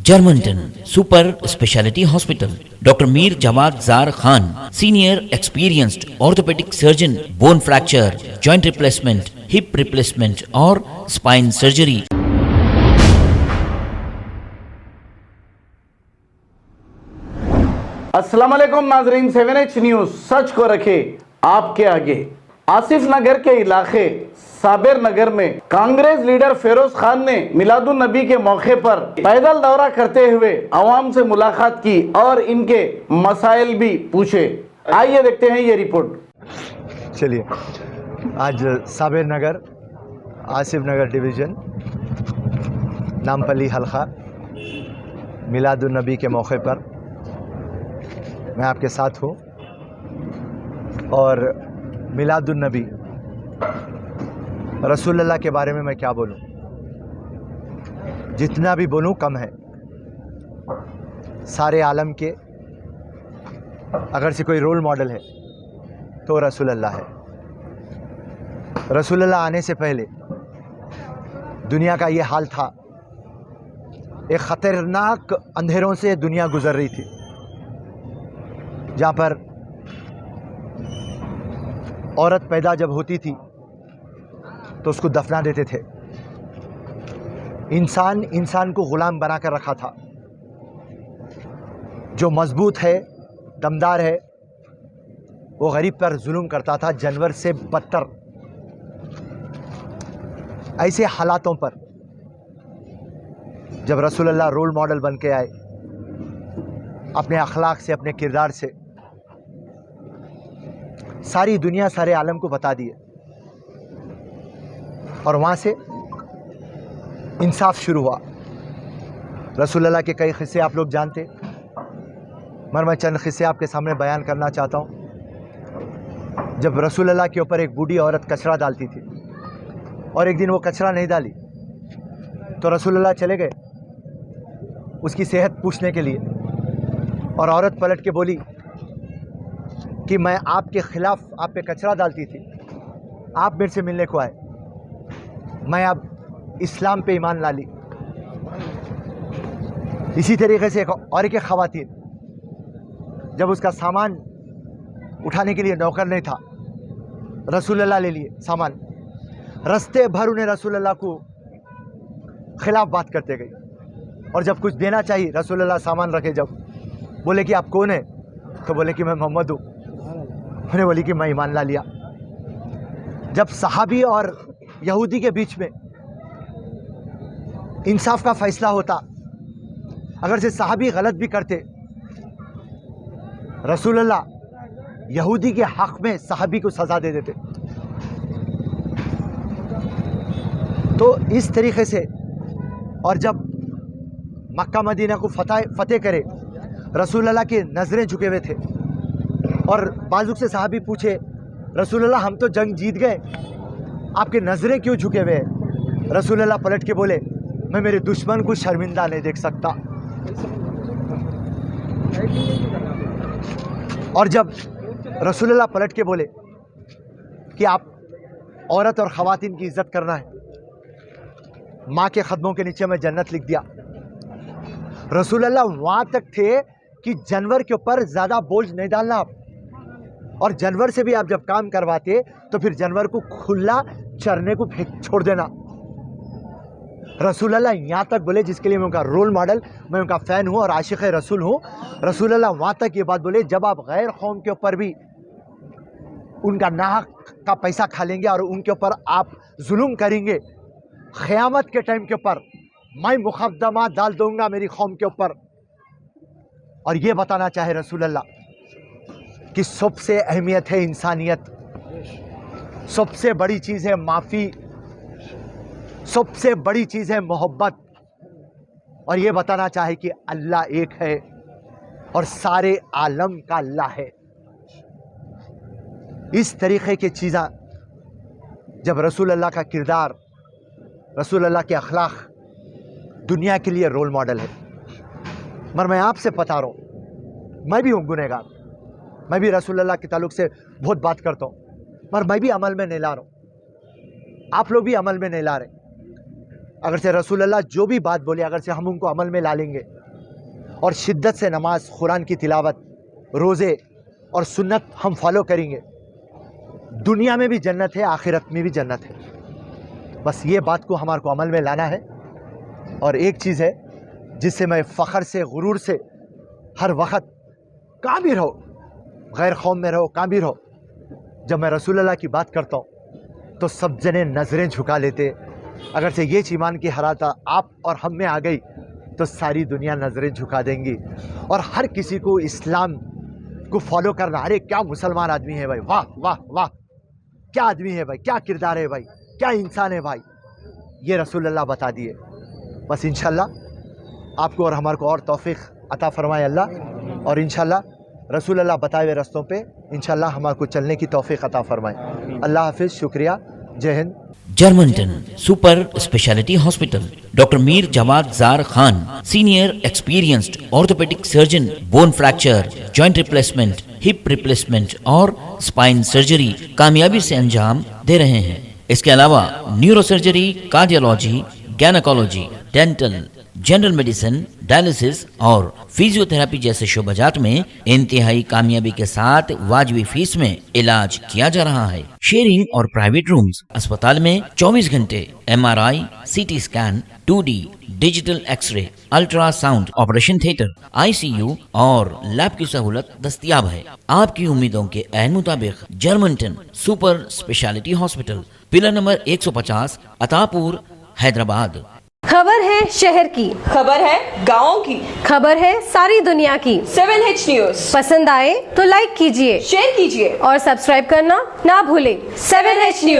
Germantown Super Speciality Hospital. Dr. Mir Jawad Zar Khan, senior experienced orthopedic surgeon, bone fracture, joint replacement, hip replacement or spine surgery. अस्सलाम वालेकुम नाजरीन, 7H news सच को रखे आपके आगे। आसिफ नगर के इलाके साबिर नगर में कांग्रेस लीडर फेरोज खान ने मिलादुन नबी के मौके पर पैदल दौरा करते हुए आवाम से मुलाकात की और इनके मसाइल भी पूछे। आइए देखते हैं ये रिपोर्ट। चलिए, आज साबिर नगर आसिफ नगर डिवीज़न नामपल्ली हल्का मिलादुन नबी के मौके पर मैं आपके साथ हूँ। और मिलादुन नबी रसूलुल्लाह के बारे में मैं क्या बोलूँ, जितना भी बोलूँ कम है। सारे आलम के अगर से कोई रोल मॉडल है तो रसूलुल्लाह है। रसूलुल्लाह आने से पहले दुनिया का ये हाल था, एक ख़तरनाक अंधेरों से दुनिया गुजर रही थी, जहाँ पर औरत पैदा जब होती थी तो उसको दफना देते थे। इंसान को ग़ुलाम बना कर रखा था। जो मजबूत है, दमदार है, वो गरीब पर जुल्म करता था, जानवर से बदतर। ऐसे हालातों पर जब रसूलुल्लाह रोल मॉडल बन के आए, अपने अखलाक से, अपने किरदार से सारी दुनिया, सारे आलम को बता दिए, और वहाँ से इंसाफ शुरू हुआ। रसूलुल्लाह के कई किस्से आप लोग जानते, मगर मैं चंद किस्से आपके सामने बयान करना चाहता हूँ। जब रसूलुल्लाह के ऊपर एक बूढ़ी औरत कचरा डालती थी और एक दिन वो कचरा नहीं डाली तो रसूलुल्लाह चले गए उसकी सेहत पूछने के लिए, और औरत पलट के बोली कि मैं आपके ख़िलाफ़ आप पे कचरा डालती थी, आप मेरे से मिलने को आए, मैं अब इस्लाम पे ईमान ला ली। इसी तरीके से और एक ख़वातीन, जब उसका सामान उठाने के लिए नौकर नहीं था, रसूलुल्लाह ले लिए सामान, रास्ते भर उन्हें रसूलुल्लाह को ख़िलाफ़ बात करते गई, और जब कुछ देना चाहिए रसूलुल्लाह सामान रखे, जब बोले कि आप कौन है, तो बोले कि मैं मोहम्मद हूँ। उन्हें बोली कि मैं ईमान ला लिया। जब सहाबी और यहूदी के बीच में इंसाफ का फैसला होता, अगर से सहाबी गलत भी करते, रसूलुल्लाह यहूदी के हक में सहाबी को सज़ा दे देते। तो इस तरीके से, और जब मक्का मदीना को फतेह करे, रसूलुल्लाह की नज़रें झुके हुए थे, और बाजुक से सहाबी पूछे, रसूलुल्लाह हम तो जंग जीत गए, आपके नज़रें क्यों झुके हुए हैं? रसूलुल्लाह पलट के बोले, मैं मेरे दुश्मन को शर्मिंदा नहीं देख सकता। और जब रसूलुल्लाह पलट के बोले कि आप औरत और ख़वातीन की इज़्ज़त करना है, माँ के ख़दमों के नीचे मैं जन्नत लिख दिया। रसूलुल्लाह वहाँ तक थे कि जानवर के ऊपर ज़्यादा बोझ नहीं डालना आप, और जानवर से भी आप जब काम करवाते तो फिर जानवर को खुला चरने को छोड़ देना। रसूलुल्लाह यहाँ तक बोले, जिसके लिए मैं उनका रोल मॉडल, मैं उनका फ़ैन हूँ और आशिक़ रसूल हूँ। रसूलुल्लाह वहाँ तक ये बात बोले, जब आप गैर कौम के ऊपर भी उनका नाहक का पैसा खा लेंगे और उनके ऊपर आप जुल्म करेंगे, क़यामत के टाइम के ऊपर मैं मुक़द्दमा डाल दूँगा मेरी कौम के ऊपर। और ये बताना चाहे रसूलुल्लाह कि सबसे अहमियत है इंसानियत, सबसे बड़ी चीज़ है माफ़ी, सबसे बड़ी चीज़ है मोहब्बत, और ये बताना चाहे कि अल्लाह एक है और सारे आलम का अल्लाह है। इस तरीक़े की चीज़ें जब रसूलुल्लाह का किरदार, रसूलुल्लाह के अखलाक दुनिया के लिए रोल मॉडल है। मगर मैं आपसे बता रहा हूँ, मैं भी हूँ गुनहगार, मैं भी रसूलुल्लाह के ताल्लुक़ से बहुत बात करता हूँ, मगर मैं भी अमल में नहीं ला रहा हूँ, आप लोग भी अमल में नहीं ला रहे। अगर से रसूलुल्लाह जो भी बात बोले अगर से हम उनको अमल में ला लेंगे और शिद्दत से नमाज, कुरान की तिलावत, रोज़े और सुन्नत हम फॉलो करेंगे, दुनिया में भी जन्नत है, आखिरत में भी जन्नत है। बस ये बात को हमारे को अमल में लाना है। और एक चीज़ है जिससे मैं फ़ख्र से, गुरूर से हर वक्त कहाँ भी रहो, गैर कौम में रहो, कहाँ भी रहो, जब मैं रसूलुल्लाह की बात करता हूँ तो सब जने नज़रें झुका लेते। अगर से ये ईमान की हराता आप और हम में आ गई तो सारी दुनिया नज़रें झुका देंगी और हर किसी को इस्लाम को फॉलो करना। अरे क्या मुसलमान आदमी है भाई, वाह वाह वाह, क्या आदमी है भाई, क्या किरदार है भाई, क्या इंसान है भाई, ये रसूलुल्लाह बता दिए। बस इंशाल्लाह आपको और हमारे को और तौफीक अता फरमाए अल्लाह, और इंशाल्लाह रसूलुल्लाह बताए हुए रस्तों पे इंशाल्लाह हमारे को चलने की तौफीक अता फरमाए। अल्लाह हाफिज़, शुक्रिया, जय हिंद। जर्मनटन super speciality hospital, doctor Mir जमात जार Khan, senior experienced orthopaedic surgeon, bone fracture, joint replacement, hip replacement और स्पाइन सर्जरी कामयाबी से अंजाम दे रहे हैं। इसके अलावा neurosurgery, cardiology, gynaecology, dental, general medicine, dialysis और फिजियोथेरेपी जैसे शोबाजात में इंतहाई कामयाबी के साथ वाजिबी फीस में इलाज किया जा रहा है। शेयरिंग और प्राइवेट रूम्स, अस्पताल में 24 घंटे MRI, CT scan, 2D digital x-ray, ultrasound, operation theatre, ICU और लैब की सहूलत दस्तयाब है। आपकी उम्मीदों के ऐन मुताबिक Germanten super speciality hospital, pillar number 150, Attapur, Hyderabad. खबर है शहर की, खबर है गाँव की, खबर है सारी दुनिया की। 7H न्यूज पसंद आए तो लाइक कीजिए, शेयर कीजिए और सब्सक्राइब करना ना भूलें। 7H news.